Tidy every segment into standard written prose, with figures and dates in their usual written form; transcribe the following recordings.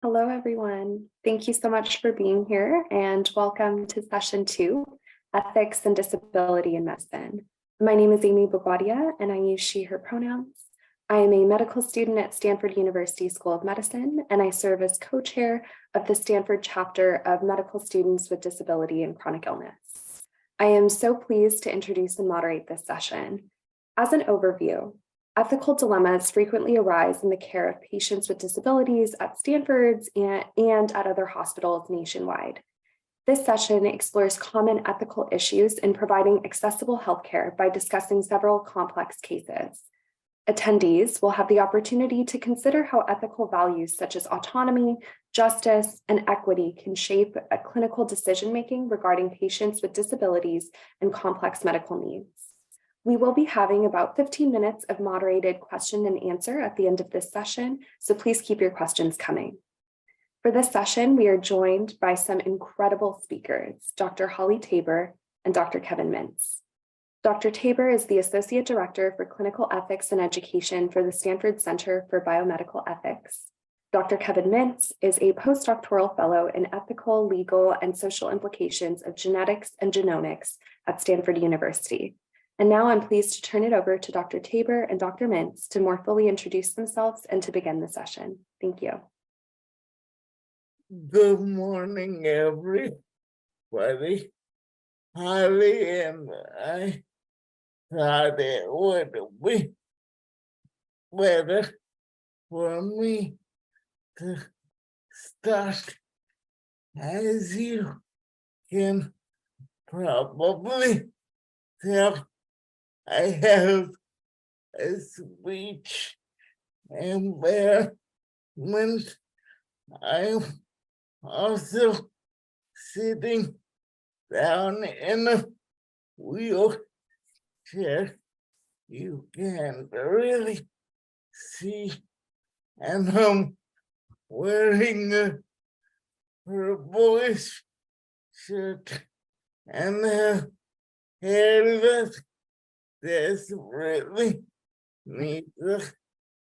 Hello, everyone. Thank you so much for being here and welcome to session 2, Ethics and Disability in Medicine. My name is Amy Bogwadia and I use she, her pronouns. I am a medical student at Stanford University School of Medicine and I serve as co-chair of the Stanford chapter of medical students with disability and chronic illness. I am so pleased to introduce and moderate this session. As an overview, ethical dilemmas frequently arise in the care of patients with disabilities at Stanford's and at other hospitals nationwide. This session explores common ethical issues in providing accessible healthcare by discussing several complex cases. Attendees will have the opportunity to consider how ethical values such as autonomy, justice, and equity can shape a clinical decision-making regarding patients with disabilities and complex medical needs. We will be having about 15 minutes of moderated question and answer at the end of this session, so please keep your questions coming. For this session, we are joined by some incredible speakers, Dr. Holly Tabor and Dr. Kevin Mintz. Dr. Tabor is the Associate Director for Clinical Ethics and Education for the Stanford Center for Biomedical Ethics. Dr. Kevin Mintz is a postdoctoral fellow in ethical, legal, and social implications of genetics and genomics at Stanford University. And now I'm pleased to turn it over to Dr. Tabor and Dr. Mintz to more fully introduce themselves and to begin the session. Thank you. Good morning, everybody. Holly and I thought it would be better for me to start, as you can probably tell. I have a speech impairment. I'm also sitting down in a wheelchair. You can't really see, and I'm wearing a purple shirt and a hair that desperately needs a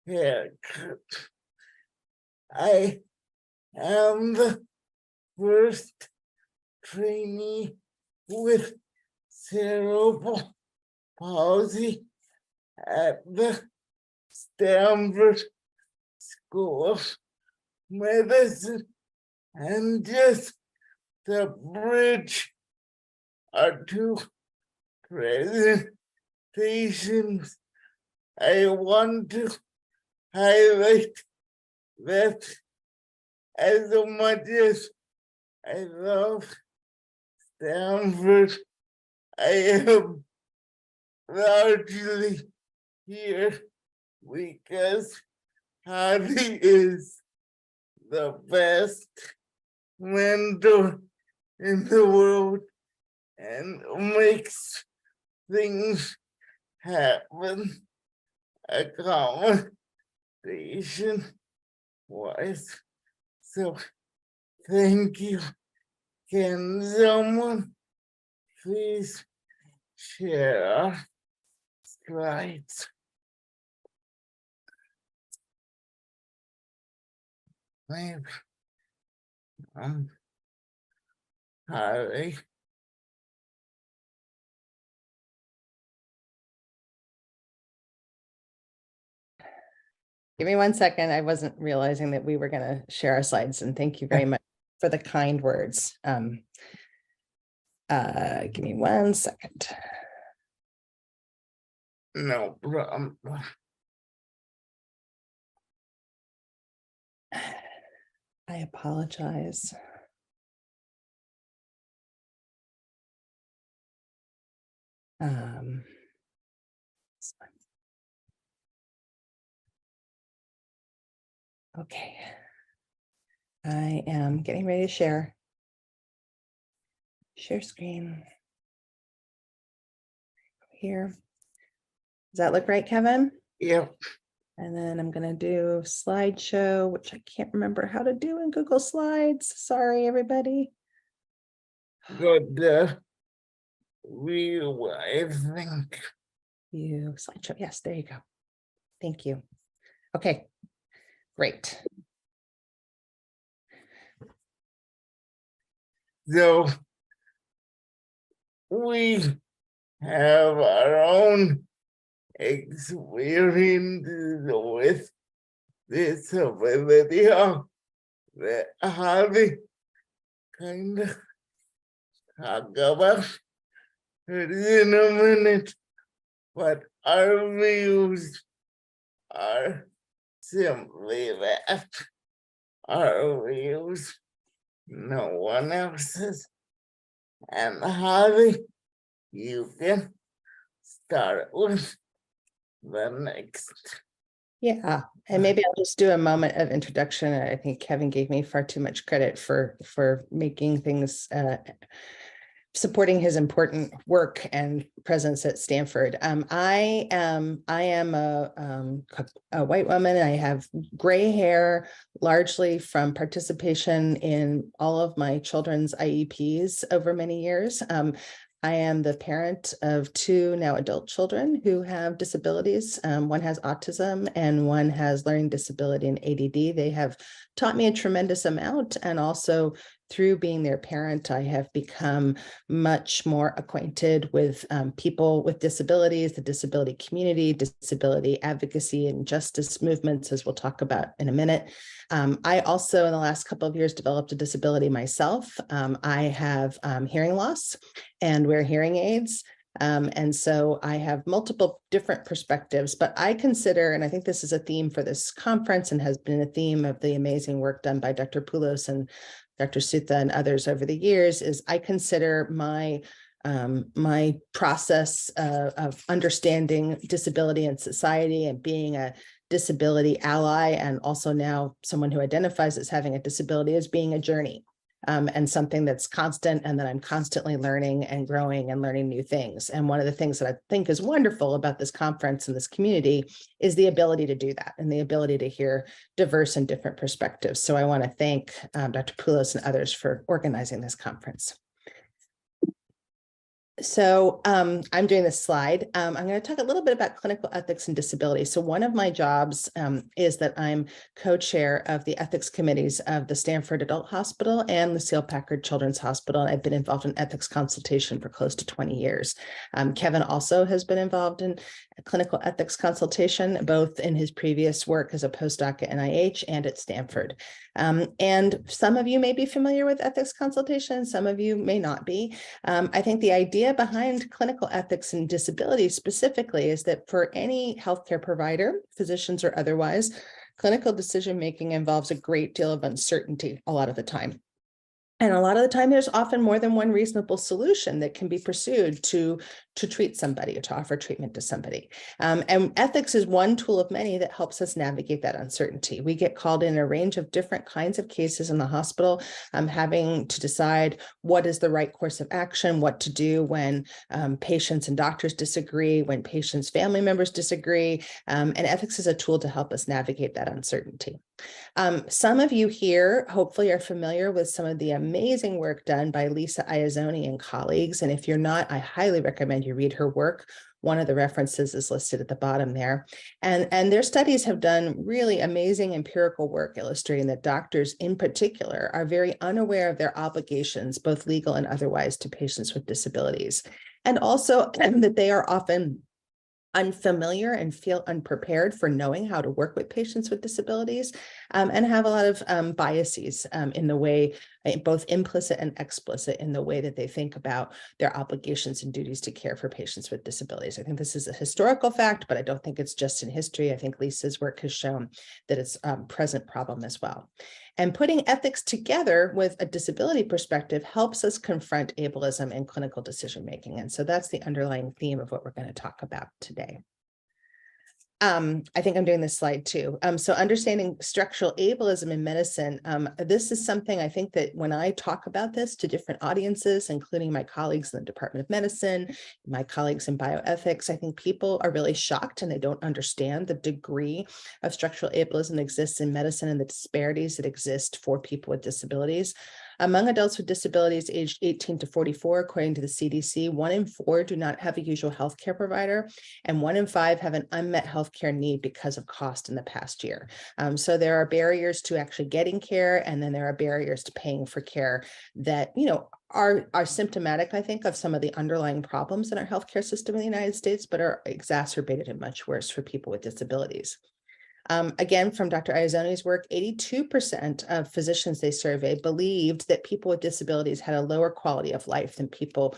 haircut. I am the first trainee with cerebral palsy at the Stanford School of Medicine, and just to bridge our two presentations, I want to highlight that as much as I love Stanford, I am largely here because Hardy is the best mentor in the world and makes things happen, accommodation wise. So thank you. Can someone please share our slides? Maybe. Harry. Give me 1 second. I wasn't realizing that we were going to share our slides, and thank you very much for the kind words. Give me 1 second. No problem. I apologize. Okay. I am getting ready to share. Share screen. Here. Does that look right, Kevin? Yep. And then I'm going to do slideshow, which I can't remember how to do in Google Slides. Sorry, everybody. Good view, I think. View slideshow. Yes, there you go. Thank you. Okay, great. So we have our own experiences with disability that Harvey kind of talk about it in a minute, but our views are simply that our views, no one else's. And Harvey, you can start with the next. Yeah, and maybe I'll just do a moment of introduction. I think Kevin gave me far too much credit for making things supporting his important work and presence at Stanford. I am a white woman. I have gray hair, largely from participation in all of my children's IEPs over many years. I am the parent of two now adult children who have disabilities. One has autism and one has learning disability and ADD. They have taught me a tremendous amount, and also through being their parent, I have become much more acquainted with people with disabilities, the disability community, disability advocacy and justice movements, as we'll talk about in a minute. I also, in the last couple of years, developed a disability myself. I have hearing loss and wear hearing aids. And so I have multiple different perspectives, but I consider, and I think this is a theme for this conference and has been a theme of the amazing work done by Dr. Poulos and Dr. Sutha and others over the years, is I consider my process of understanding disability in society and being a disability ally, and also now someone who identifies as having a disability, as being a journey. And something that's constant, and that I'm constantly learning and growing and learning new things. And one of the things that I think is wonderful about this conference and this community is the ability to do that, and the ability to hear diverse and different perspectives. So I want to thank Dr. Poulos and others for organizing this conference. So I'm doing this slide. I'm going to talk a little bit about clinical ethics and disability. So one of my jobs is that I'm co-chair of the ethics committees of the Stanford Adult Hospital and Lucille Packard Children's Hospital. And I've been involved in ethics consultation for close to 20 years. Kevin also has been involved in clinical ethics consultation, both in his previous work as a postdoc at NIH and at Stanford. And some of you may be familiar with ethics consultation, some of you may not be. I think the idea behind clinical ethics and disability specifically is that for any healthcare provider, physicians or otherwise, clinical decision-making involves a great deal of uncertainty a lot of the time. And a lot of the time, there's often more than one reasonable solution that can be pursued to treat somebody or to offer treatment to somebody. And ethics is one tool of many that helps us navigate that uncertainty. We get called in a range of different kinds of cases in the hospital, having to decide what is the right course of action, what to do when patients and doctors disagree, when patients' family members disagree. And ethics is a tool to help us navigate that uncertainty. Some of you here hopefully are familiar with some of the amazing work done by Lisa Iazzoni and colleagues. And if you're not, I highly recommend you read her work. One of the references is listed at the bottom there. And their studies have done really amazing empirical work illustrating that doctors in particular are very unaware of their obligations, both legal and otherwise, to patients with disabilities. And also that they are often unfamiliar and feel unprepared for knowing how to work with patients with disabilities, and have a lot of biases in the way, both implicit and explicit, in the way that they think about their obligations and duties to care for patients with disabilities. I think this is a historical fact, but I don't think it's just in history. I think Lisa's work has shown that it's a present problem as well. And putting ethics together with a disability perspective helps us confront ableism in clinical decision-making. And so that's the underlying theme of what we're going to talk about today. I think I'm doing this slide too. So understanding structural ableism in medicine, this is something I think that when I talk about this to different audiences, including my colleagues in the Department of Medicine, my colleagues in bioethics, I think people are really shocked and they don't understand the degree of structural ableism that exists in medicine and the disparities that exist for people with disabilities. Among adults with disabilities aged 18 to 44, according to the CDC, 1 in 4 do not have a usual health care provider, and 1 in 5 have an unmet health care need because of cost in the past year. So there are barriers to actually getting care, and then there are barriers to paying for care that, are symptomatic, I think, of some of the underlying problems in our healthcare system in the United States, but are exacerbated and much worse for people with disabilities. Again, from Dr. Iazoni's work, 82% of physicians they surveyed believed that people with disabilities had a lower quality of life than people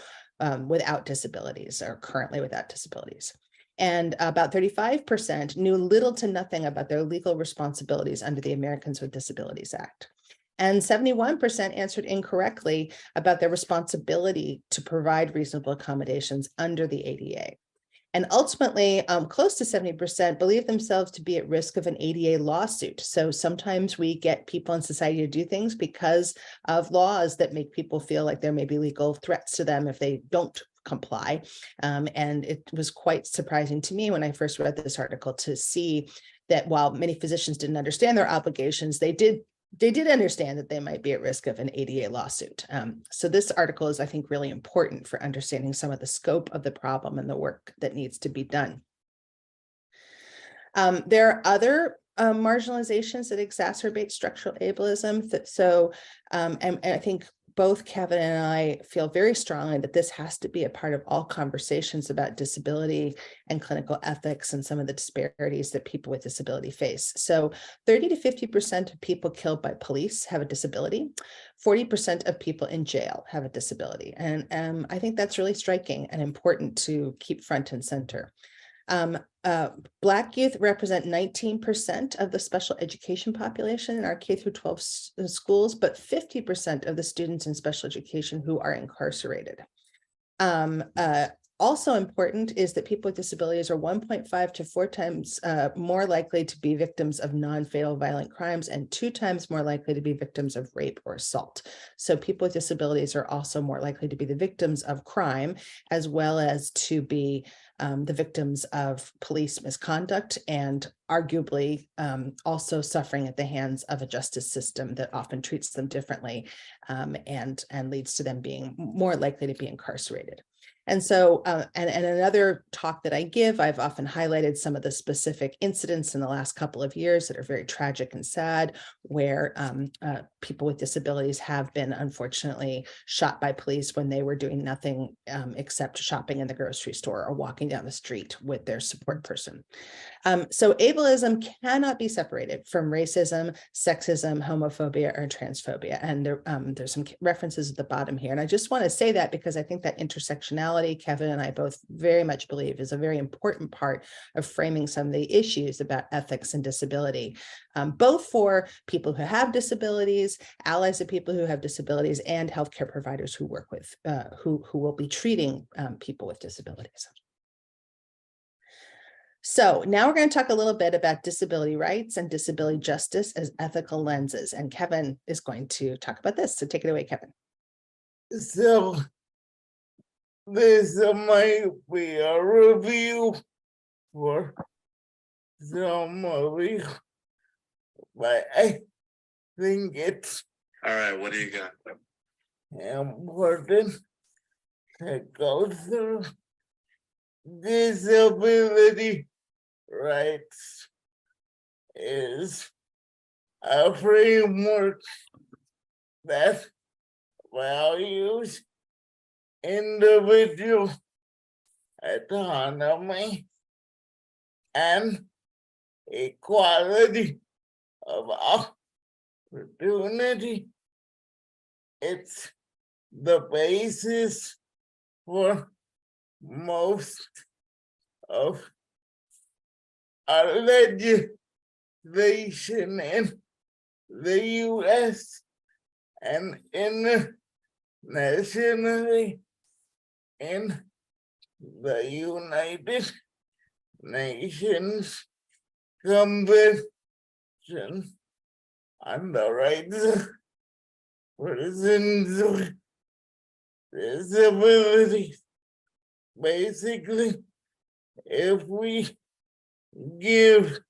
without disabilities or currently without disabilities. And about 35% knew little to nothing about their legal responsibilities under the Americans with Disabilities Act. And 71% answered incorrectly about their responsibility to provide reasonable accommodations under the ADA. And ultimately, close to 70% believe themselves to be at risk of an ADA lawsuit. So sometimes we get people in society to do things because of laws that make people feel like there may be legal threats to them if they don't comply. And it was quite surprising to me when I first read this article to see that while many physicians didn't understand their obligations, they did understand that they might be at risk of an ADA lawsuit. So this article is, I think, really important for understanding some of the scope of the problem and the work that needs to be done. There are other marginalizations that exacerbate structural ableism. So, and I think both Kevin and I feel very strongly that this has to be a part of all conversations about disability and clinical ethics and some of the disparities that people with disability face. So 30 to 50% of people killed by police have a disability. 40% of people in jail have a disability. And I think that's really striking and important to keep front and center. Black youth represent 19% of the special education population in our K through 12 schools, but 50% of the students in special education who are incarcerated. Also important is that people with disabilities are 1.5 to 4 times more likely to be victims of non-fatal violent crimes and 2 times more likely to be victims of rape or assault. So people with disabilities are also more likely to be the victims of crime, as well as to be the victims of police misconduct and arguably also suffering at the hands of a justice system that often treats them differently and leads to them being more likely to be incarcerated. And so, and another talk that I give, I've often highlighted some of the specific incidents in the last couple of years that are very tragic and sad, where people with disabilities have been unfortunately shot by police when they were doing nothing except shopping in the grocery store or walking down the street with their support person. So ableism cannot be separated from racism, sexism, homophobia, or transphobia. And there's some references at the bottom here. And I just want to say that because I think that intersectionality, Kevin and I both very much believe, is a very important part of framing some of the issues about ethics and disability, both for people who have disabilities, allies of people who have disabilities, and healthcare providers who work with, who will be treating people with disabilities. So now we're going to talk a little bit about disability rights and disability justice as ethical lenses. And Kevin is going to talk about this. So take it away, Kevin. So this might be a review for some of you, but I think it's all right. What do you got? Important to go through disability rights is a framework that values individual autonomy and equality of opportunity. It's the basis for most of our legislation in the US and internationally in the United Nations Convention on the Rights of Persons with Disabilities. Basically, if we give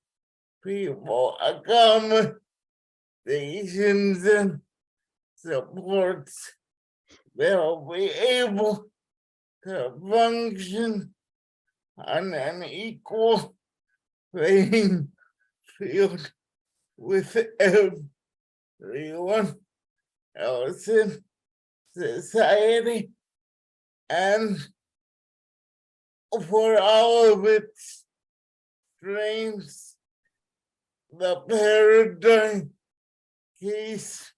people accommodations and supports, they'll be able to function on an equal playing field with everyone else in society, and for all of its strengths, the paradigm case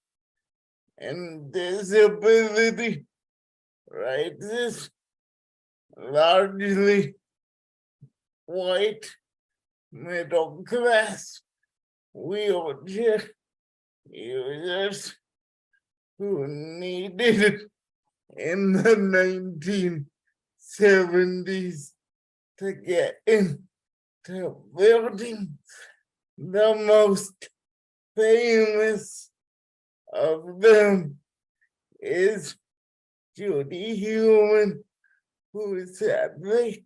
and disability rights largely white middle class wheelchair users who needed it in the 1970s to get into buildings. The most famous of them is Judy Heumann, who sadly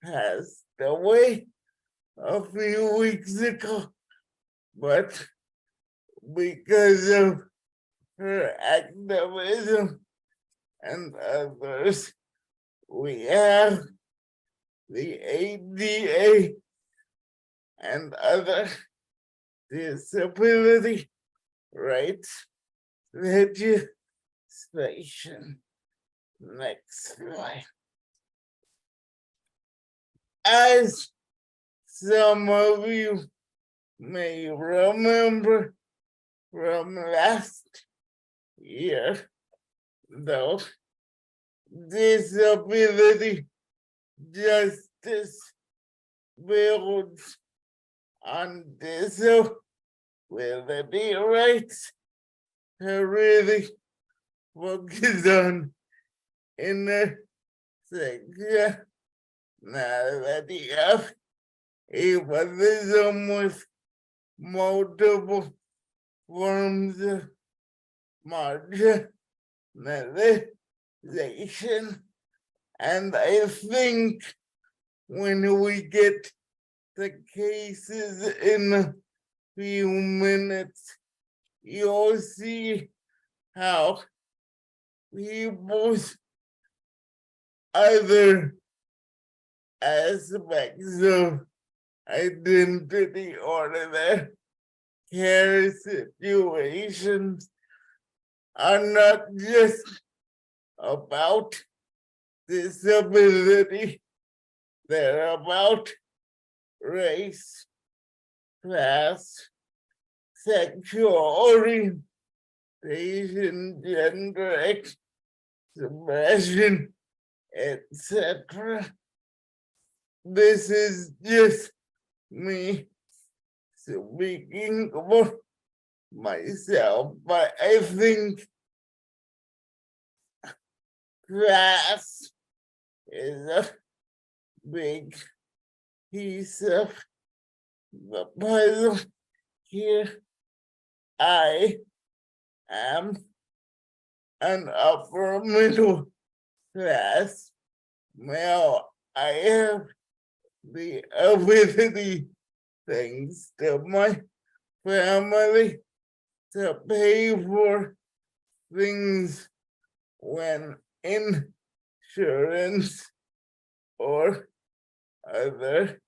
passed away a few weeks ago, but because of her activism and others, we have the ADA and other disability rights legislation. Next slide. As some of you may remember from last year, though, disability justice builds on disability rights to really focus on intersectionality of ableism with multiple forms of marginalization. And I think when we get the cases in a few minutes, you'll see how people's other aspects of identity or their care situations are not just about disability, they're about race, class, sexual orientation, gender expression, etc. This is just me speaking for myself, but I think class is a big piece of the puzzle here. I am an upper middle class male. I have the ability, thanks to my family, to pay for things when insurance or other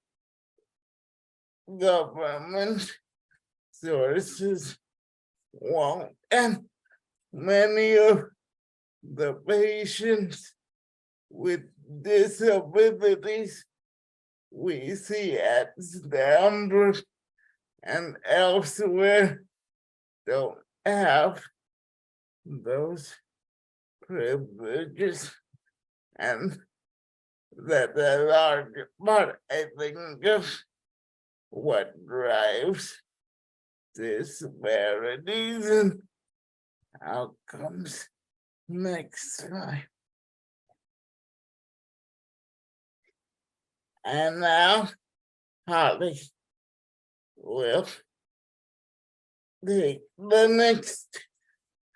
government sources won't. And many of the patients with disabilities we see at Stanford and elsewhere don't have those privileges, and that a large part, I think, of what drives disparities and outcomes. Next slide. And now Holly will take the next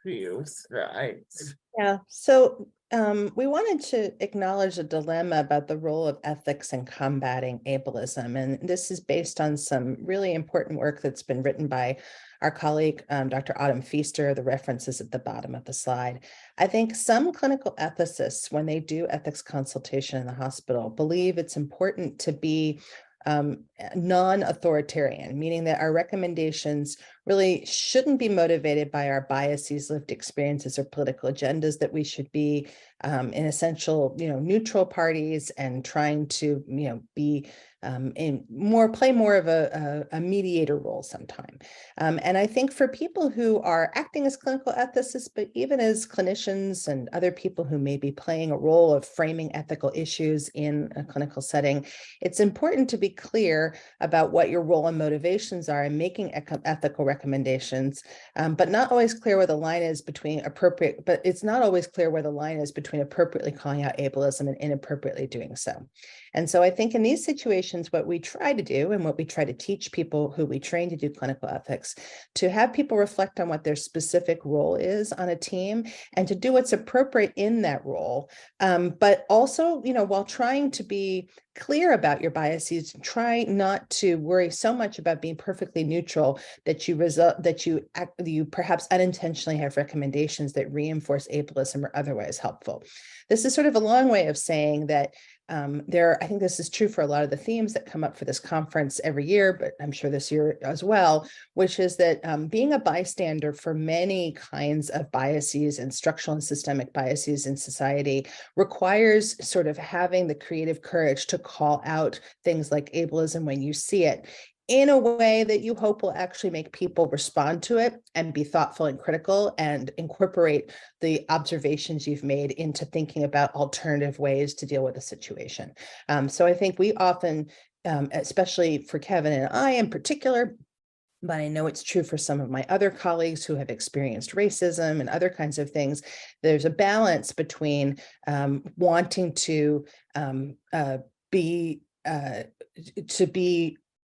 few slides. Yeah, so we wanted to acknowledge a dilemma about the role of ethics in combating ableism. And this is based on some really important work that's been written by our colleague, Dr. Autumn Feaster. The reference is at the bottom of the slide. I think some clinical ethicists, when they do ethics consultation in the hospital, believe it's important to be non-authoritarian, meaning that our recommendations really shouldn't be motivated by our biases, lived experiences, or political agendas, that we should be in essential, neutral parties and trying to, be play more of a mediator role sometime. And I think for people who are acting as clinical ethicists, but even as clinicians and other people who may be playing a role of framing ethical issues in a clinical setting, it's important to be clear about what your role and motivations are in making ethical recommendations, but not always clear where the line is between appropriately calling out ableism and inappropriately doing so. And so I think in these situations, what we try to do and what we try to teach people who we train to do clinical ethics, to have people reflect on what their specific role is on a team and to do what's appropriate in that role. But also, while trying to be clear about your biases, try not to worry so much about being perfectly neutral that you perhaps unintentionally have recommendations that reinforce ableism or otherwise helpful. This is sort of a long way of saying that I think this is true for a lot of the themes that come up for this conference every year, but I'm sure this year as well, which is that being a bystander for many kinds of biases and structural and systemic biases in society requires sort of having the creative courage to call out things like ableism when you see it, in a way that you hope will actually make people respond to it and be thoughtful and critical and incorporate the observations you've made into thinking about alternative ways to deal with a situation. So I think we often, especially for Kevin and I in particular, but I know it's true for some of my other colleagues who have experienced racism and other kinds of things, there's a balance between wanting to be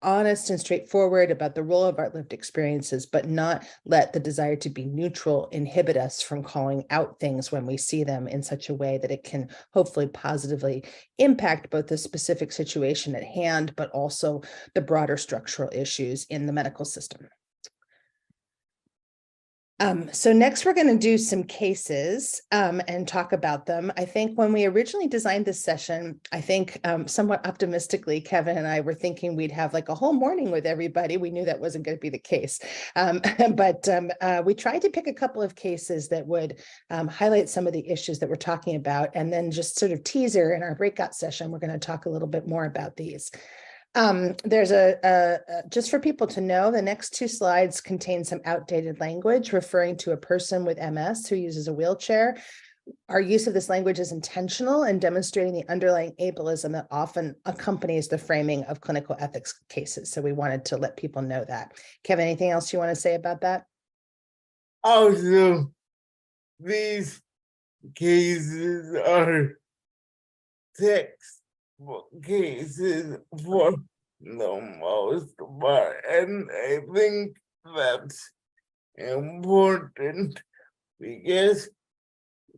honest and straightforward about the role of our lived experiences, but not let the desire to be neutral inhibit us from calling out things when we see them in such a way that it can hopefully positively impact both the specific situation at hand, but also the broader structural issues in the medical system. So next we're going to do some cases and talk about them. I think when we originally designed this session, I think somewhat optimistically, Kevin and I were thinking we'd have like a whole morning with everybody. We knew that wasn't going to be the case. But we tried to pick a couple of cases that would highlight some of the issues that we're talking about, and then just sort of teaser in our breakout session, we're going to talk a little bit more about these. There's just for people to know, the next two slides contain some outdated language referring to a person with MS who uses a wheelchair. Our use of this language is intentional and demonstrating the underlying ableism that often accompanies the framing of clinical ethics cases. So we wanted to let people know that. Kevin, anything else you want to say about that? Also, these cases are textbook cases for the most part, and I think that's important because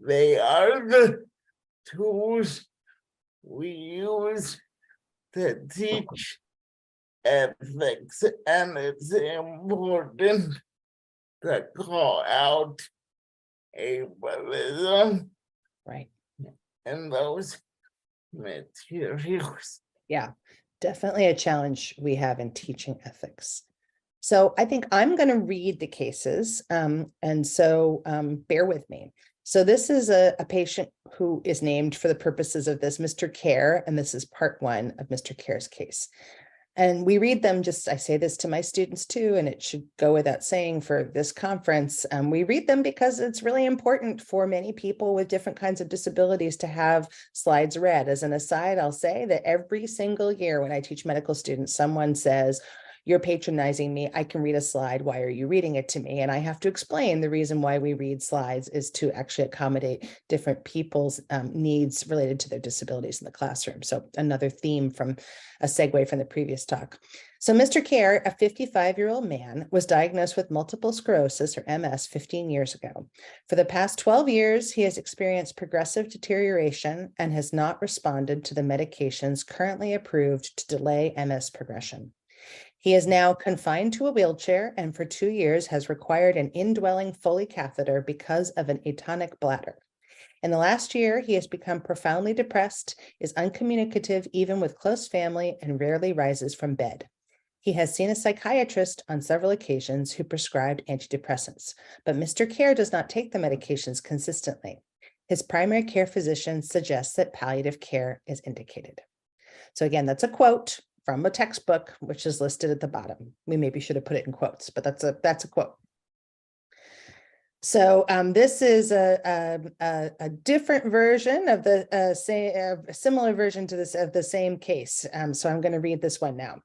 they are the tools we use to teach ethics, and it's important to call out ableism, Right. and those materials. Yeah, definitely a challenge we have in teaching ethics. So I think I'm going to read the cases, and so bear with me. So this is a patient who is named for the purposes of this Mr. Care, and this is part one of Mr. Care's case. And we read them, I say this to my students too, and it should go without saying for this conference. We read them because it's really important for many people with different kinds of disabilities to have slides read. As an aside, I'll say that every single year when I teach medical students, someone says, "You're patronizing me. I can read a slide. Why are you reading it to me?" And I have to explain the reason why we read slides is to actually accommodate different people's needs related to their disabilities in the classroom. So another theme from a segue from the previous talk. So Mr. Care, a 55-year-old man, was diagnosed with multiple sclerosis or MS 15 years ago. For the past 12 years, he has experienced progressive deterioration and has not responded to the medications currently approved to delay MS progression. He is now confined to a wheelchair and for 2 years has required an indwelling Foley catheter because of an atonic bladder. In the last year, he has become profoundly depressed, is uncommunicative even with close family, and rarely rises from bed. He has seen a psychiatrist on several occasions who prescribed antidepressants, but Mr. Care does not take the medications consistently. His primary care physician suggests that palliative care is indicated. So again, that's a quote from a textbook, which is listed at the bottom. We maybe should have put it in quotes, but that's a quote. So this is a different version of the similar version to this of the same case. So I'm going to read this one now.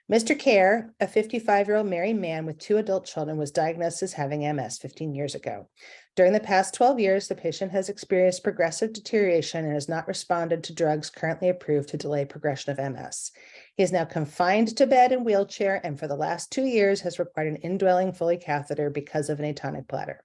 Mr. Care, a 55-year-old married man with 2 adult children, was diagnosed as having MS 15 years ago. During the past 12 years, the patient has experienced progressive deterioration and has not responded to drugs currently approved to delay progression of MS. He is now confined to bed and wheelchair, and for the last 2 years has required an indwelling Foley catheter because of an atonic bladder.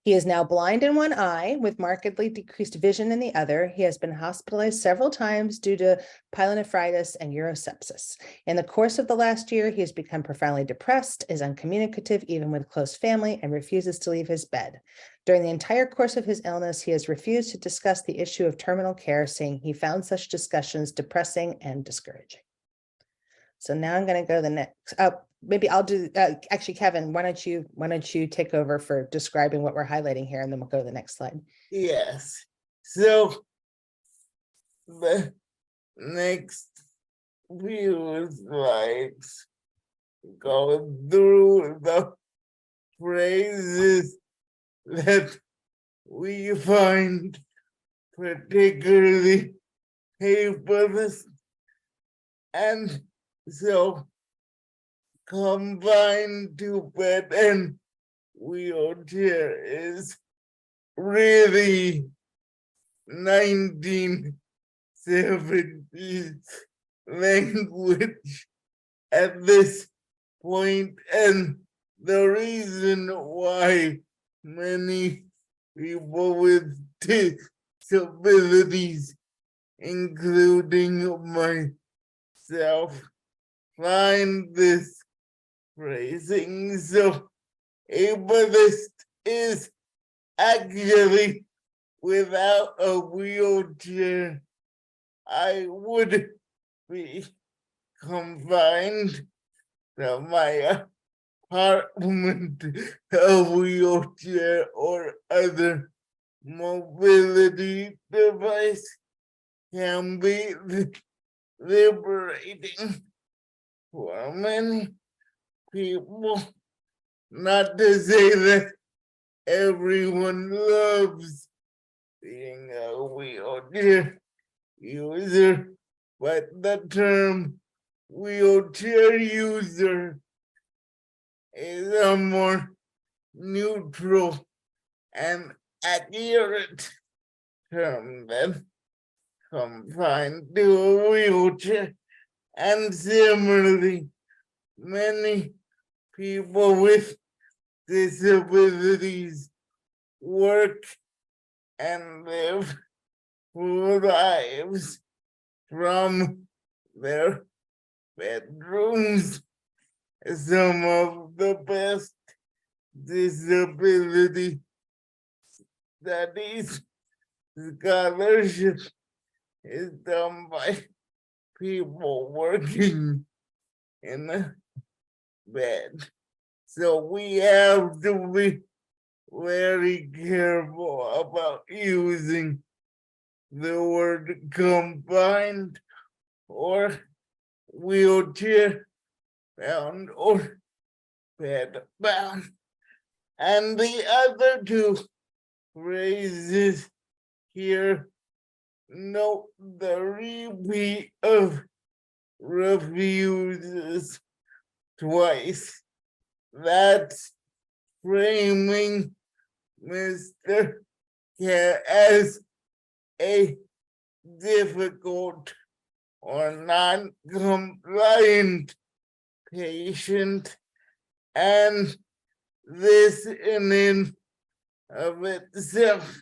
He is now blind in one eye with markedly decreased vision in the other. He has been hospitalized several times due to pyelonephritis and urosepsis. In the course of the last year, he has become profoundly depressed, is uncommunicative even with close family, and refuses to leave his bed. During the entire course of his illness, he has refused to discuss the issue of terminal care, saying he found such discussions depressing and discouraging. So now I'm going to go to the next. Maybe I'll do. Actually, Kevin, why don't you take over for describing what we're highlighting here, and then we'll go to the next slide. Yes. So the next few slides go through the phrases that we find particularly painful, and so confined to bed and wheelchair is really 1970s language at this point, and the reason why many people with disabilities, including myself, find this phrasing so ableist is actually without a wheelchair. I would be confined to my apartment, a wheelchair or other mobility device can be liberating for many people. Not to say that everyone loves being a wheelchair user, but the term wheelchair user is a more neutral and accurate term than confined to a wheelchair. And similarly, many people with disabilities work and live lives from their bedrooms. Some of the best disability studies scholarship is done by people working in a bed. So we have to be very careful about using the word confined or wheelchair bound or bed bound. And the other 2 phrases here note the repeat of refuses twice. That's framing Mr. Care as a difficult or non-compliant patient, and this in and of itself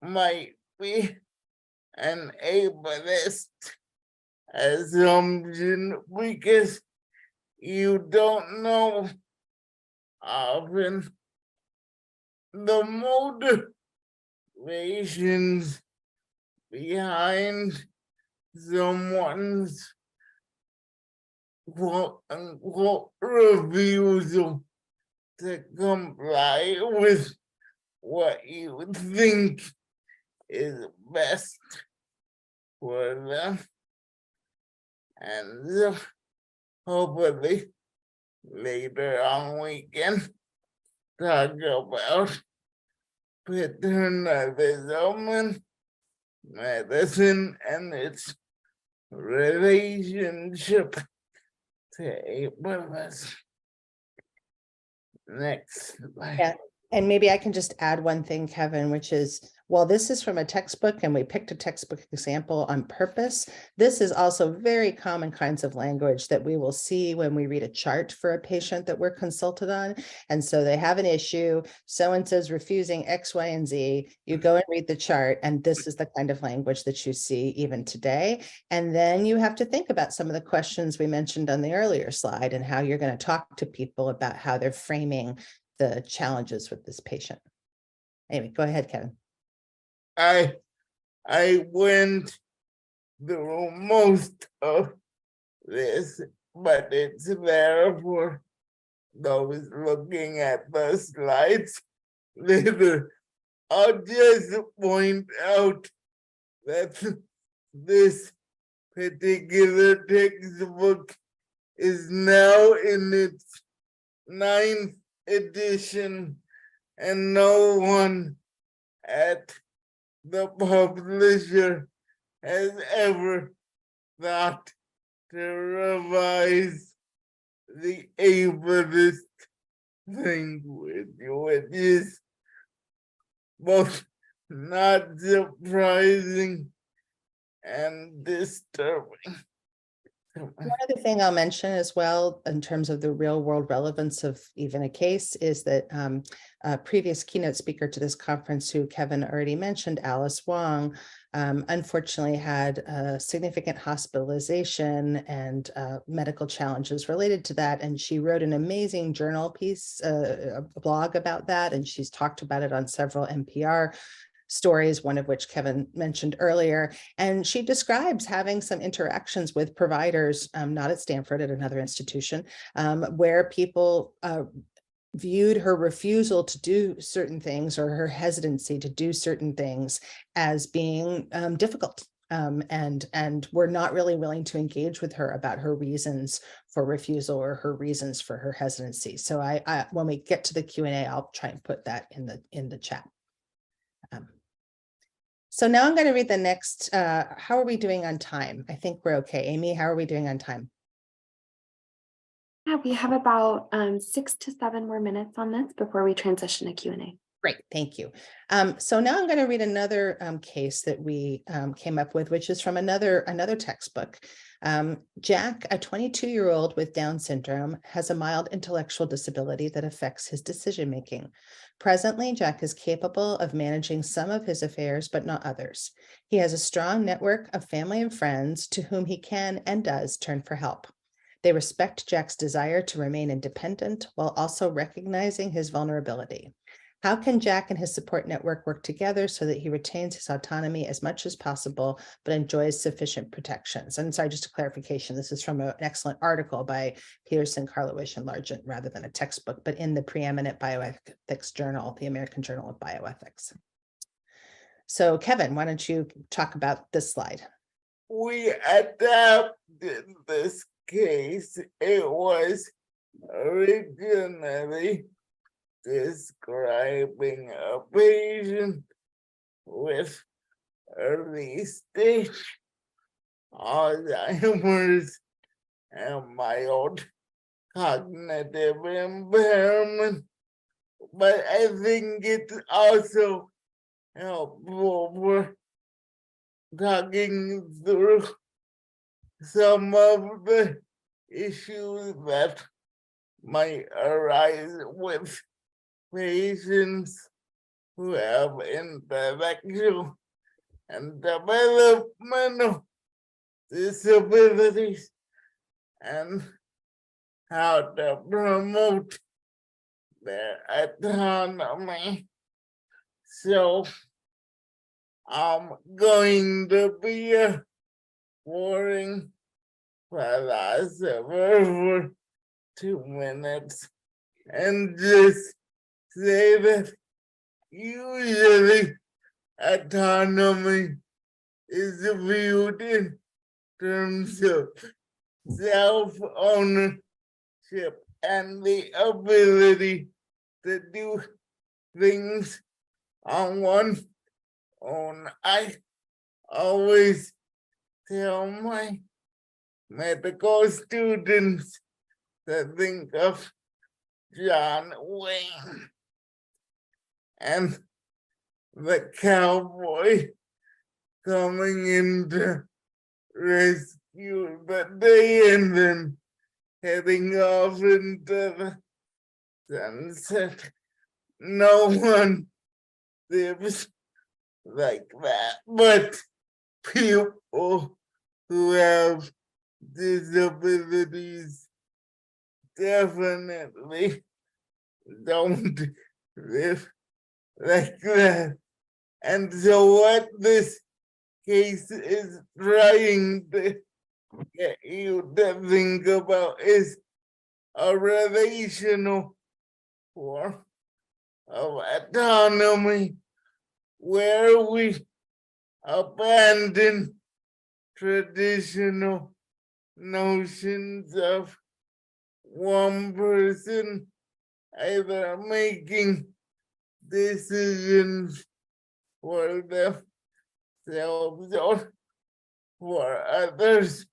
might be an ableist assumption because you don't know often the motivations behind someone's quote unquote refusal to comply with what you think is best for them. And so hopefully later on we can talk about paternalism and medicine and its relationship to ableism. Next slide. Yeah. And maybe I can just add one thing, Kevin, which is, while this is from a textbook and we picked a textbook example on purpose, this is also very common kinds of language that we will see when we read a chart for a patient that we're consulted on. And so they have an issue, so-and-so's refusing X, Y, and Z. You go and read the chart, and this is the kind of language that you see even today. And then you have to think about some of the questions we mentioned on the earlier slide and how you're going to talk to people about how they're framing the challenges with this patient. Anyway, go ahead, Kevin. I went through most of this, but it's there for those looking at the slides later. I'll just point out that this particular textbook is now in its 9th edition, and no one at the publisher has ever thought to revise the ableist language, which is both not surprising and disturbing. One other thing I'll mention as well, in terms of the real world relevance of even a case, is that a previous keynote speaker to this conference, who Kevin already mentioned, Alice Wong, unfortunately had a significant hospitalization and medical challenges related to that. And she wrote an amazing journal piece, a blog about that, and she's talked about it on several NPR stories, one of which Kevin mentioned earlier. And she describes having some interactions with providers, not at Stanford, at another institution, where people viewed her refusal to do certain things, or her hesitancy to do certain things, as being difficult. And were not really willing to engage with her about her reasons for refusal or her reasons for her hesitancy. So I when we get to the Q&A, I'll try and put that in the chat. So now I'm going to read the next. How are we doing on time? I think we're okay. Amy, how are we doing on time? Yeah, we have about 6 to 7 more minutes on this before we transition to Q&A. Great, thank you. So now I'm going to read another case that we came up with, which is from another textbook. Jack, a 22-year-old with Down syndrome, has a mild intellectual disability that affects his decision-making. Presently, Jack is capable of managing some of his affairs, but not others. He has a strong network of family and friends to whom he can and does turn for help. They respect Jack's desire to remain independent while also recognizing his vulnerability. How can Jack and his support network work together so that he retains his autonomy as much as possible, but enjoys sufficient protections? And sorry, just a clarification, this is from an excellent article by Peterson, Karlowich, and Largent, rather than a textbook, but in the preeminent bioethics journal, the American Journal of Bioethics. So Kevin, why don't you talk about this slide? We adapted this case. It was originally describing a patient with early stage Alzheimer's and mild cognitive impairment, but I think it's also helpful for talking through some of the issues that might arise with patients who have intellectual and developmental disabilities, and how to promote their autonomy. So I'm going to be a boring philosopher for 2 minutes and just say that usually autonomy is viewed in terms of self-ownership and the ability to do things on one's own. I always tell my medical students to think of John Wayne and the cowboy coming in to rescue the day and then heading off into the sunset. No one lives like that, but people who have disabilities definitely don't live like that. And so what this case is trying to get you to think about is a relational form of autonomy where we abandon traditional notions of one person either making decisions for themselves or for others,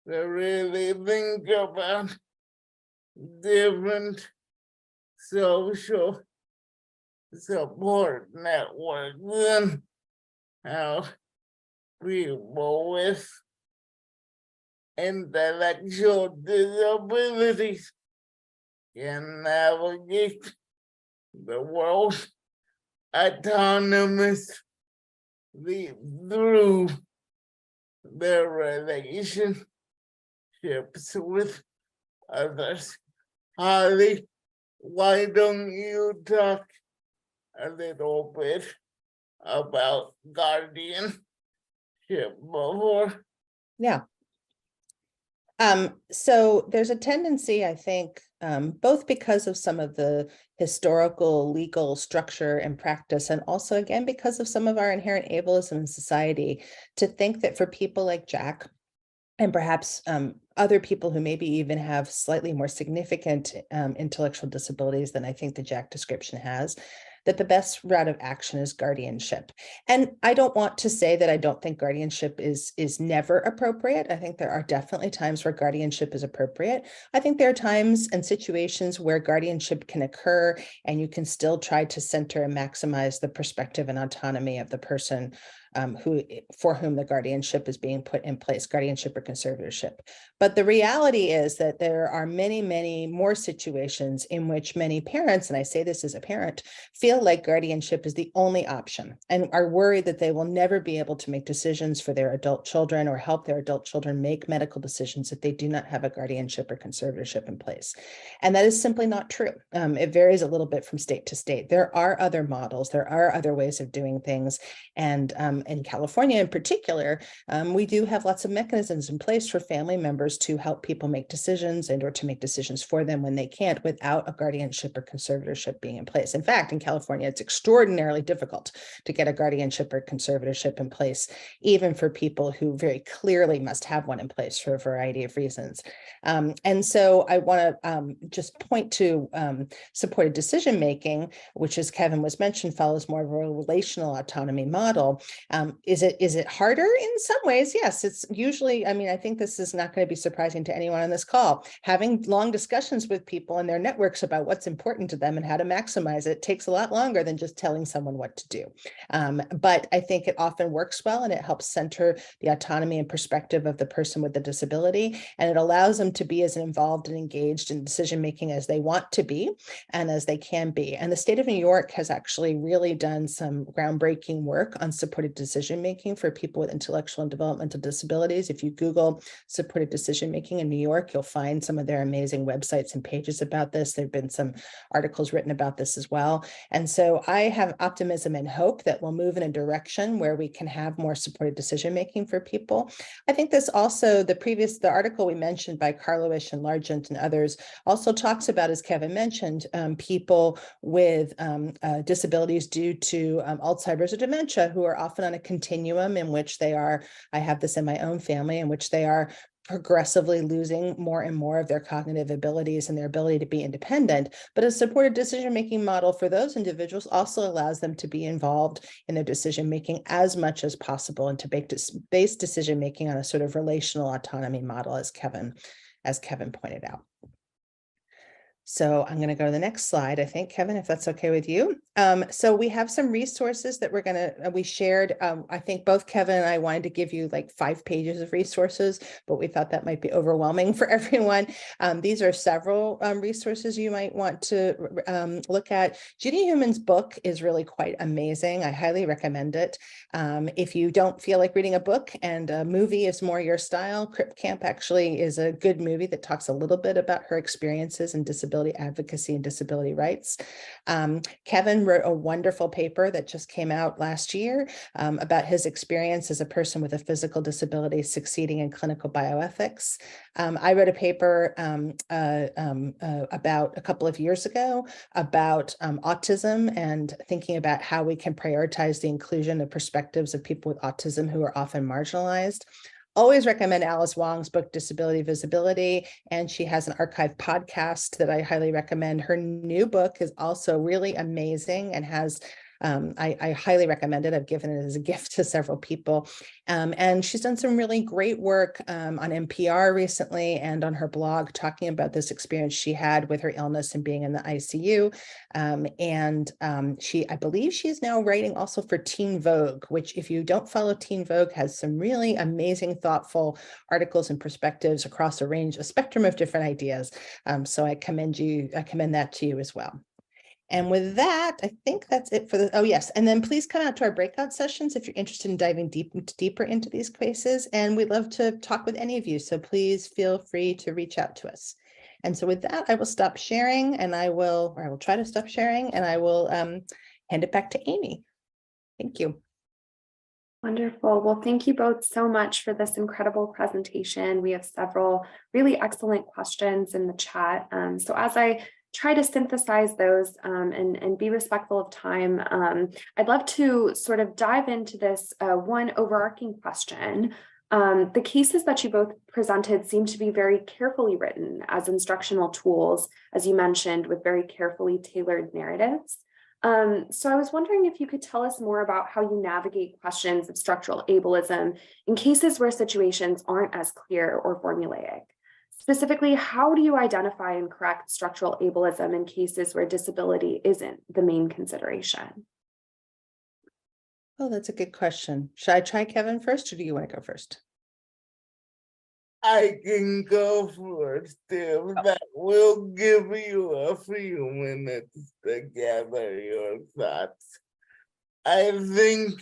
to really think about different social support networks and how people with intellectual disabilities can navigate the world autonomously through their relationships with others. Holly, why don't you talk a little bit about guardianship before? Yeah. So there's a tendency, I think, both because of some of the historical legal structure and practice, and also, again, because of some of our inherent ableism in society, to think that for people like Jack, and perhaps other people who maybe even have slightly more significant intellectual disabilities than I think the Jack description has, that the best route of action is guardianship. And I don't want to say that I don't think guardianship is never appropriate. I think there are definitely times where guardianship is appropriate. I think there are times and situations where guardianship can occur and you can still try to center and maximize the perspective and autonomy of the person for whom the guardianship is being put in place, guardianship or conservatorship. But the reality is that there are many, many more situations in which many parents, and I say this as a parent, feel like guardianship is the only option and are worried that they will never be able to make decisions for their adult children or help their adult children make medical decisions if they do not have a guardianship or conservatorship in place. And that is simply not true. It varies a little bit from state to state. There are other models, there are other ways of doing things. And in California in particular, we do have lots of mechanisms in place for family members to help people make decisions and or to make decisions for them when they can't without a guardianship or conservatorship being in place. In fact, in California, it's extraordinarily difficult to get a guardianship or conservatorship in place, even for people who very clearly must have one in place for a variety of reasons. And so I want to just point to supported decision-making, which, as Kevin was mentioned, follows more of a relational autonomy model. Is it harder in some ways? Yes, it's usually, I mean, I think this is not going to be surprising to anyone on this call. Having long discussions with people and their networks about what's important to them and how to maximize it takes a lot longer than just telling someone what to do. But I think it often works well, and it helps center the autonomy and perspective of the person with the disability, and it allows them to be as involved and engaged in decision-making as they want to be and as they can be. And the state of New York has actually really done some groundbreaking work on supported decision-making for people with intellectual and developmental disabilities. If you Google supported decision-making in New York, you'll find some of their amazing websites and pages about this. There have been some articles written about this as well. And so I have optimism and hope that we'll move in a direction where we can have more supported decision-making for people. I think this also, the article we mentioned by Karlowish and Largent and others also talks about, as Kevin mentioned, people with disabilities due to Alzheimer's or dementia, who are often on a continuum in which they are, I have this in my own family, in which they are progressively losing more and more of their cognitive abilities and their ability to be independent. But a supported decision-making model for those individuals also allows them to be involved in their decision-making as much as possible, and to base decision-making on a sort of relational autonomy model, as Kevin pointed out. So I'm going to go to the next slide, I think, Kevin, if that's okay with you. So we have some resources that we shared. I think both Kevin and I wanted to give you like 5 pages of resources, but we thought that might be overwhelming for everyone. These are several resources you might want to look at. Judy Human's book is really quite amazing. I highly recommend it. If you don't feel like reading a book and a movie is more your style, Crip Camp actually is a good movie that talks a little bit about her experiences in disability advocacy and disability rights. Kevin wrote a wonderful paper that just came out last year about his experience as a person with a physical disability succeeding in clinical bioethics. I wrote a paper about a couple of years ago about autism and thinking about how we can prioritize the inclusion of perspectives of people with autism who are often marginalized. Always recommend Alice Wong's book, Disability Visibility, and she has an archive podcast that I highly recommend. Her new book is also really amazing and has, I highly recommend it. I've given it as a gift to several people. And she's done some really great work on NPR recently and on her blog talking about this experience she had with her illness and being in the ICU. I believe she's now writing also for Teen Vogue, which, if you don't follow Teen Vogue, has some really amazing, thoughtful articles and perspectives across a spectrum of different ideas. So I commend that to you as well. And with that, I think that's it for oh yes. And then please come out to our breakout sessions if you're interested in diving deeper into these cases. And we'd love to talk with any of you. So please feel free to reach out to us. And so with that, I will stop sharing, and I will try to stop sharing, and I will hand it back to Amy. Thank you. Wonderful. Well, thank you both so much for this incredible presentation. We have several really excellent questions in the chat. So as I try to synthesize those and be respectful of time, I'd love to sort of dive into this one overarching question. The cases that you both presented seem to be very carefully written as instructional tools, as you mentioned, with very carefully tailored narratives. So I was wondering if you could tell us more about how you navigate questions of structural ableism in cases where situations aren't as clear or formulaic. Specifically, how do you identify and correct structural ableism in cases where disability isn't the main consideration? Oh, that's a good question. Should I try Kevin first, or do you want to go first? I can go first if that will give you a few minutes to gather your thoughts. I think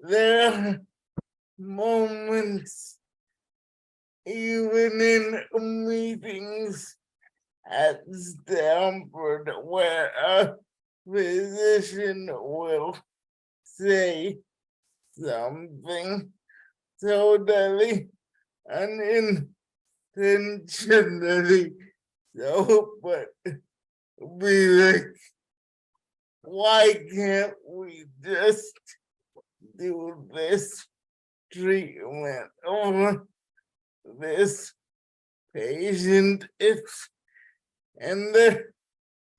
there are moments, even in meetings at Stanford, where a physician will say something totally unintentionally so, but be like, why can't we just do this treatment on this patient? It's in the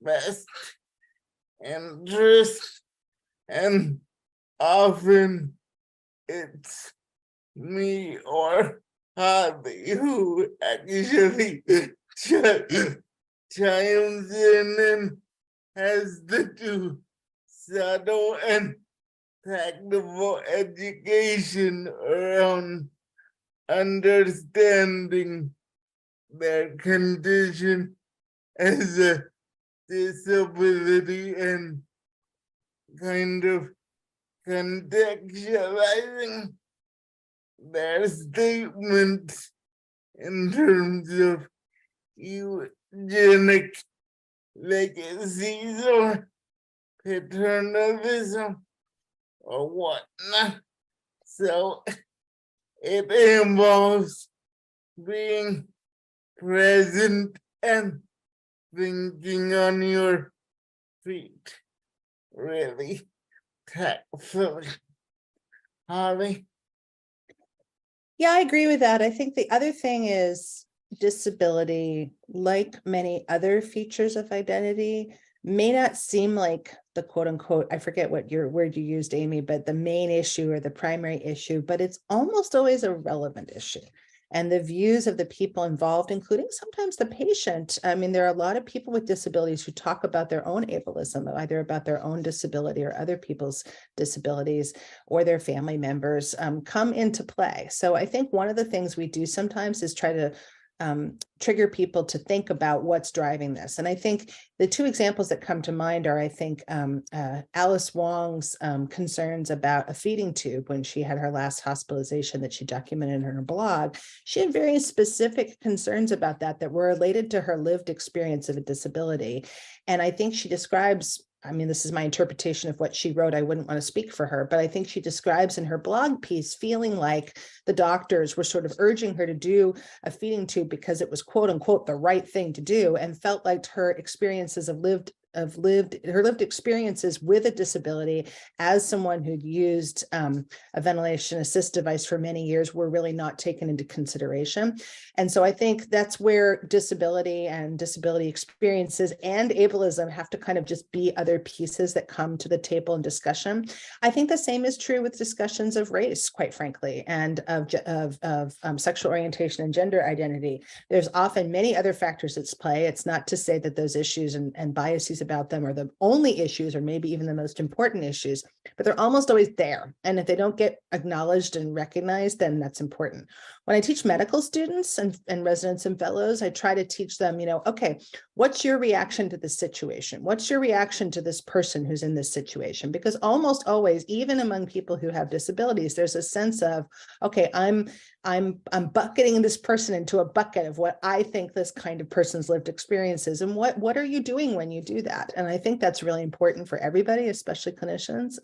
best interest And often it's me or Harvey who actually chimes in and has to do subtle and tactful education around understanding their condition as a disability and kind of contextualizing their statements in terms of eugenic legacies or paternalism or whatnot. So it involves being present and thinking on your feet, really tactfully. Holly? Yeah, I agree with that. I think the other thing is disability, like many other features of identity, may not seem like the quote unquote, I forget what your word you used, Amy, but the main issue or the primary issue, but it's almost always a relevant issue. And the views of the people involved, including sometimes the patient. I mean, there are a lot of people with disabilities who talk about their own ableism, either about their own disability or other people's disabilities or their family members come into play. So I think one of the things we do sometimes is try to trigger people to think about what's driving this. And I think the two examples that come to mind are, I think, Alice Wong's concerns about a feeding tube when she had her last hospitalization that she documented in her blog. She had very specific concerns about that were related to her lived experience of a disability. And I think she describes, I mean, this is my interpretation of what she wrote. I wouldn't want to speak for her, but I think she describes in her blog piece feeling like the doctors were sort of urging her to do a feeding tube because it was quote unquote the right thing to do, and felt like her experiences of her lived experiences with a disability as someone who'd used a ventilation assist device for many years were really not taken into consideration. And so I think that's where disability and disability experiences and ableism have to kind of just be other pieces that come to the table in discussion. I think the same is true with discussions of race, quite frankly, and of sexual orientation and gender identity. There's often many other factors at play. It's not to say that those issues and biases about them are the only issues or maybe even the most important issues, but they're almost always there. And if they don't get acknowledged and recognized, then that's important. When I teach medical students and residents and fellows, I try to teach them, okay, what's your reaction to this situation? What's your reaction to this person who's in this situation? Because almost always, even among people who have disabilities, there's a sense of, okay, I'm bucketing this person into a bucket of what I think this kind of person's lived experience is. And what are you doing when you do that? And I think that's really important for everybody, especially clinicians.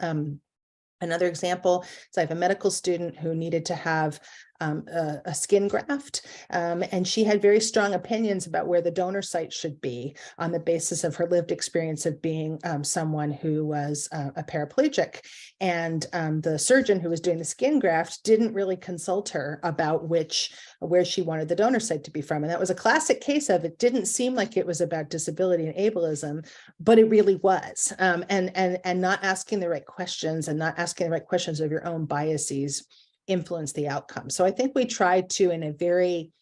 Another example is I have a medical student who needed to have a skin graft, and she had very strong opinions about where the donor site should be on the basis of her lived experience of being someone who was a paraplegic. And the surgeon who was doing the skin graft didn't really consult her about where she wanted the donor site to be from. And that was a classic case of it didn't seem like it was about disability and ableism, but it really was. And not asking the right questions and not asking the right questions of your own biases influence the outcome. So I think we try to, in a very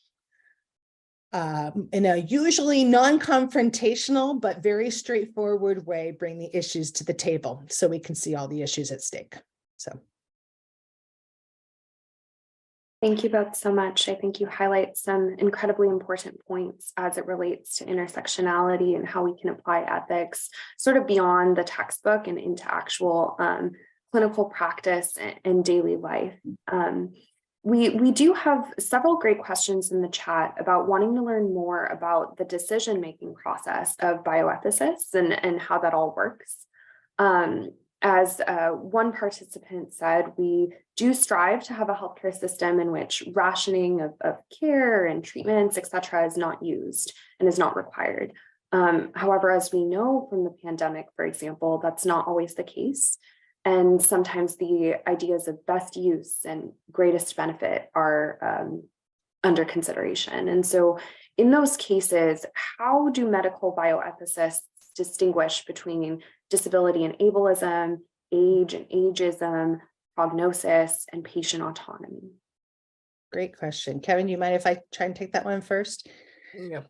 in a usually non-confrontational but very straightforward way, bring the issues to the table so we can see all the issues at stake. So thank you both so much. I think you highlight some incredibly important points as it relates to intersectionality and how we can apply ethics sort of beyond the textbook and into actual clinical practice and daily life. We do have several great questions in the chat about wanting to learn more about the decision-making process of bioethicists and how that all works. As one participant said, we do strive to have a healthcare system in which rationing of care and treatments, et cetera, is not used and is not required. However, as we know from the pandemic, for example, that's not always the case. And sometimes the ideas of best use and greatest benefit are under consideration. And so in those cases, how do medical bioethicists distinguish between disability and ableism age and ageism, prognosis, and patient autonomy? Great question. Kevin, do you mind if I try and take that one first? Yeah.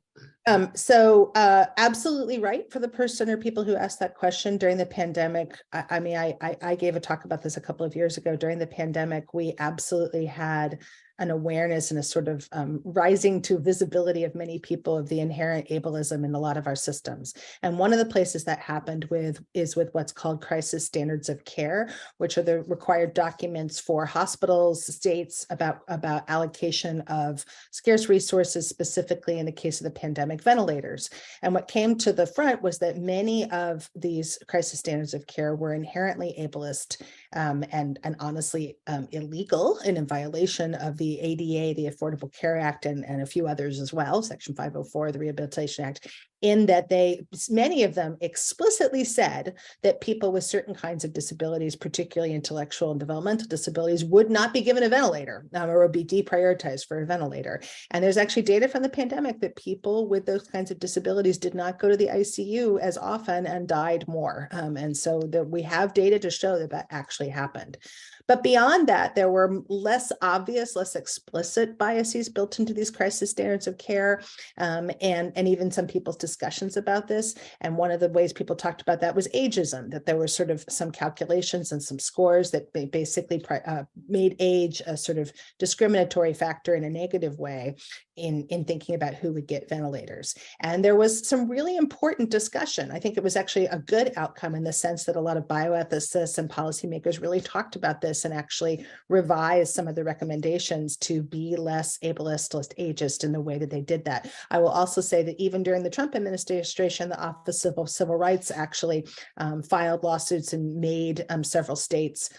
Absolutely right for the person or people who asked that question during the pandemic. I gave a talk about this a couple of years ago. During the pandemic, we absolutely had an awareness and a sort of rising to visibility of many people of the inherent ableism in a lot of our systems. And one of the places that happened is with what's called crisis standards of care, which are the required documents for hospitals, states about allocation of scarce resources, specifically in the case of the pandemic, ventilators. And what came to the front was that many of these crisis standards of care were inherently ableist and honestly illegal and in violation of the ADA, the Affordable Care Act, and a few others as well, Section 504, the Rehabilitation Act, in that many of them explicitly said that people with certain kinds of disabilities, particularly intellectual and developmental disabilities, would not be given a ventilator or would be deprioritized for a ventilator. And there's actually data from the pandemic that people with those kinds of disabilities did not go to the ICU as often and died more. And so we have data to show that actually happened. But beyond that, there were less obvious, less explicit biases built into these crisis standards of care, and even some people's discussions about this. And one of the ways people talked about that was ageism, that there were sort of some calculations and some scores that basically made age a sort of discriminatory factor in a negative way in thinking about who would get ventilators. And there was some really important discussion. I think it was actually a good outcome in the sense that a lot of bioethicists and policymakers really talked about this and actually revised some of the recommendations to be less ableist, less ageist in the way that they did that. I will also say that even during the Trump administration, the Office of Civil Rights actually filed lawsuits and made several states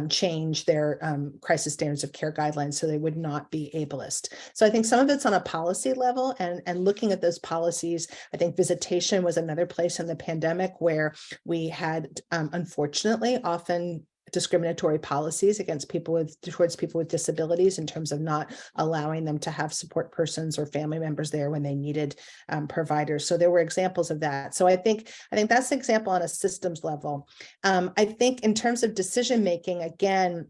change their crisis standards of care guidelines so they would not be ableist. So I think some of it's on a policy level and looking at those policies. I think visitation was another place in the pandemic where we had, unfortunately, often discriminatory policies towards people with disabilities in terms of not allowing them to have support persons or family members there when they needed providers. So there were examples of that. So I think that's an example on a systems level. I think in terms of decision making, again,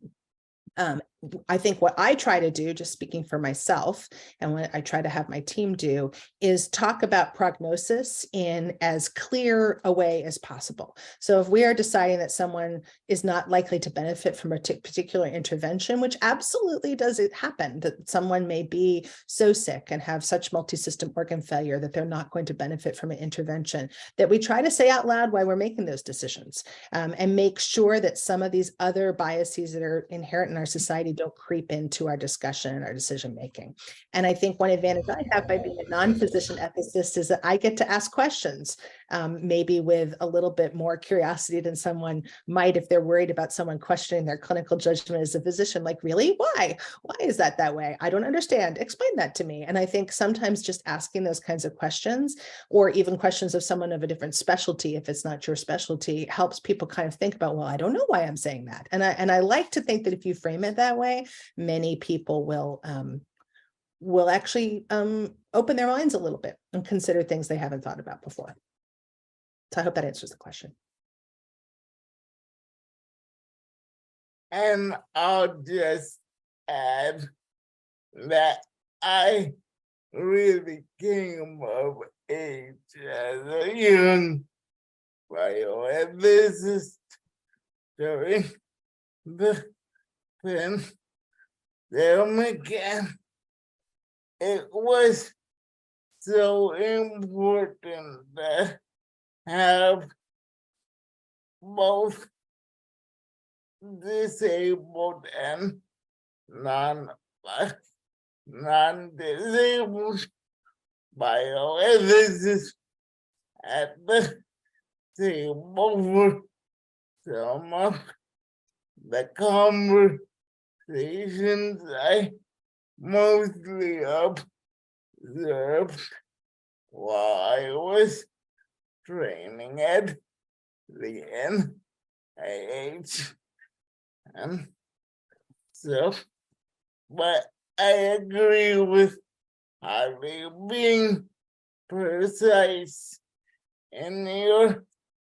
I think what I try to do, just speaking for myself, and what I try to have my team do, is talk about prognosis in as clear a way as possible. So if we are deciding that someone is not likely to benefit from a particular intervention, which absolutely does happen, that someone may be so sick and have such multi-system organ failure that they're not going to benefit from an intervention, that we try to say out loud why we're making those decisions and make sure that some of these other biases that are inherent in our society don't creep into our discussion and our decision making. And I think one advantage I have by being a non-physician ethicist is that I get to ask questions, maybe with a little bit more curiosity than someone might if they're worried about someone questioning their clinical judgment as a physician. Like, really? Why? Why is that way? I don't understand. Explain that to me. And I think sometimes just asking those kinds of questions, or even questions of someone of a different specialty, if it's not your specialty, helps people kind of think about, well, I don't know why I'm saying that. And I like to think that if you frame it that way, many people will actually open their minds a little bit and consider things they haven't thought about before. So I hope that answers the question. And I'll just add that I really came of age as a young bioethicist during the pandemic, and it was so important to have both disabled and non-disabled bioethicists at the table for some of the conversations I mostly observed while I was training at the NIH. And so, but I agree with Harvey being precise in your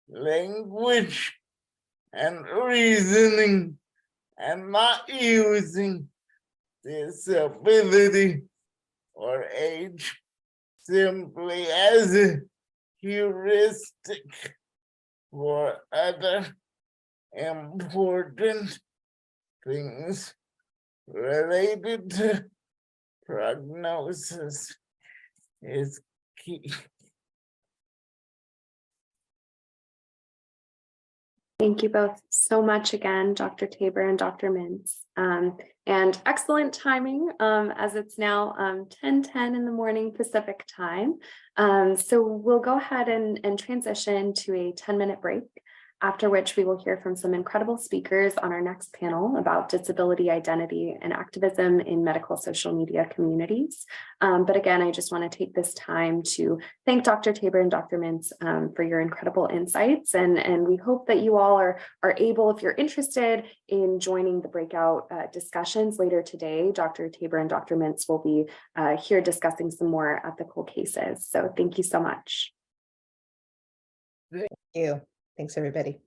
language and reasoning and not using disability or age simply as a heuristic for other important things related to prognosis is key. Thank you both so much again, Dr. Tabor and Dr. Mintz. And excellent timing as it's now 10:10 in the morning Pacific time. So we'll go ahead and transition to a 10-minute break, after which we will hear from some incredible speakers on our next panel about disability identity and activism in medical social media communities. But again, I just want to take this time to thank Dr. Tabor and Dr. Mintz for your incredible insights. And we hope that you all are able, if you're interested in joining the breakout discussions later today, Dr. Tabor and Dr. Mintz will be here discussing some more ethical cases. So thank you so much. Thank you. Thanks, everybody.